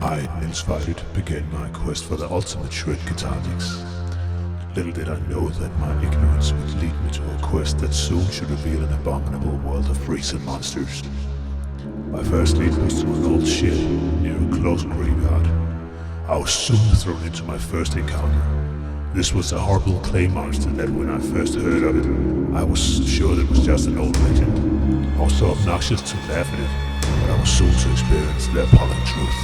I, Niels Veit, began my quest for the ultimate shred guitar licks. Little did I know that my ignorance would lead me to a quest that soon should reveal an abominable world of freaks and monsters. My first lead was to an old shed near a close graveyard. I was soon thrown into my first encounter. This was a horrible clay monster that when I first heard of it, I was sure that it was just an old legend. I was so obnoxious to laugh at it, but I was soon to experience the appalling truth.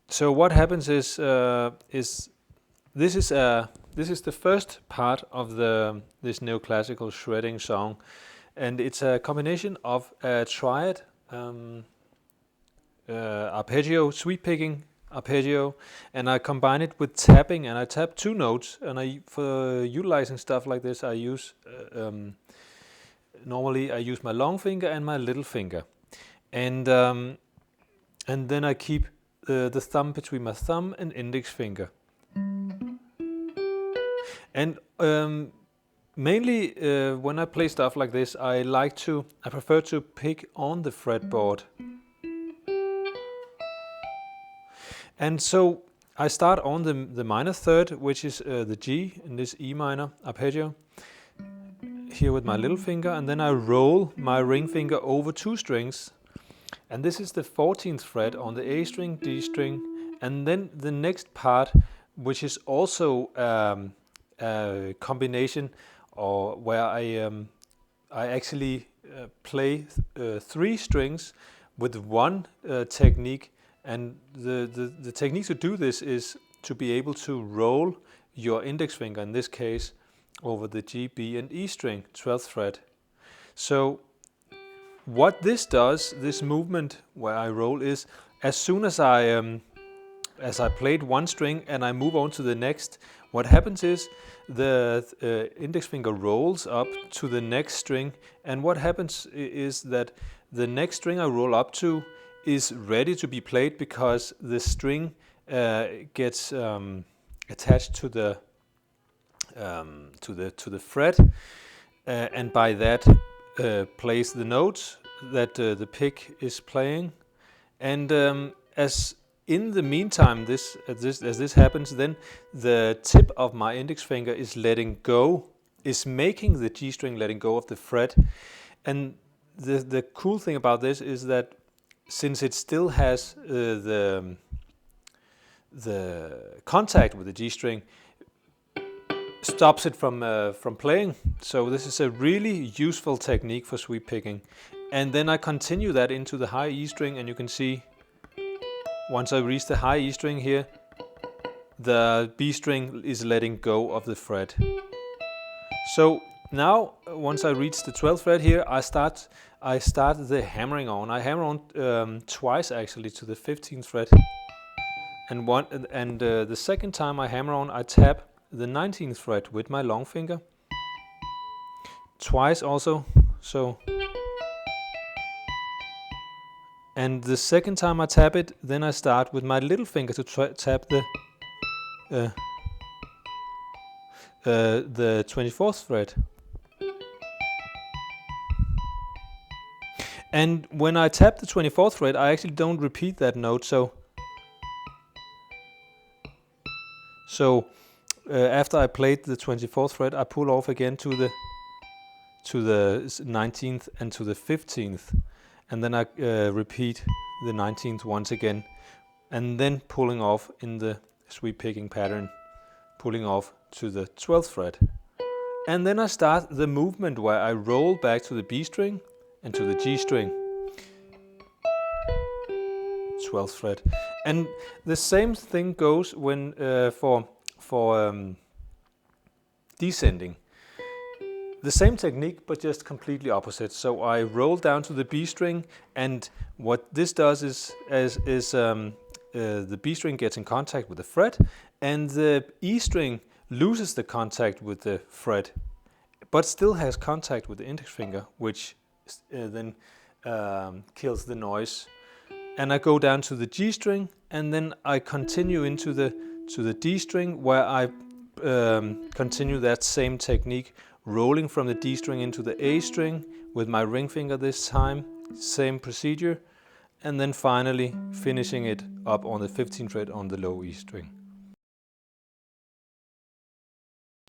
So what happens is this is the first part of this neoclassical shredding song, and it's a combination of a triad arpeggio, sweep picking arpeggio, and I combine it with tapping, and I tap two notes. And for utilizing stuff like this, I use normally I use my long finger and my little finger, and then I keep the thumb between my thumb and index finger. And mainly when I play stuff like this, I prefer to pick on the fretboard. And so I start on the minor third, which is the G in this E minor arpeggio, here with my little finger, and then I roll my ring finger over two strings. And this is the 14th fret on the A string, D string, and then the next part, which is also a combination, or where I actually play three strings with one technique, and the technique to do this is to be able to roll your index finger, in this case, over the G, B, and E string, 12th fret. So what this does, this movement where I roll, is as soon as I played one string and I move on to the next, what happens is the index finger rolls up to the next string, and what happens is that the next string I roll up to is ready to be played because the string gets attached to the fret, and by that plays the notes that the pick is playing. And as in the meantime, as this happens, then the tip of my index finger is making the G string letting go of the fret. And the cool thing about this is that since it still has the contact with the G string, stops it from playing. So this is a really useful technique for sweep picking. And then I continue that into the high E string, and you can see once I reach the high E string here, the B string is letting go of the fret. So now once I reach the 12th fret here, I start the hammering on. I hammer on twice actually to the 15th fret, and the second time I hammer on, I tap the 19th fret with my long finger. twice also, so. And the second time I tap it, then I start with my little finger to tap the 24th fret. And when I tap the 24th fret, I actually don't repeat that note, so after I played the 24th fret, I pull off again to the 19th and to the 15th, and then I repeat the 19th once again, and then pulling off in the sweep picking pattern, pulling off to the 12th fret. And then I start the movement where I roll back to the B string and to the G string, 12th fret. And the same thing goes when for descending. The same technique, but just completely opposite. So I roll down to the B string, and what this does is the B string gets in contact with the fret, and the E string loses the contact with the fret, but still has contact with the index finger, which then kills the noise. And I go down to the G string, and then I continue into the D string, where I continue that same technique, rolling from the D string into the A string with my ring finger this time, same procedure, and then finally finishing it up on the 15th fret on the low E string.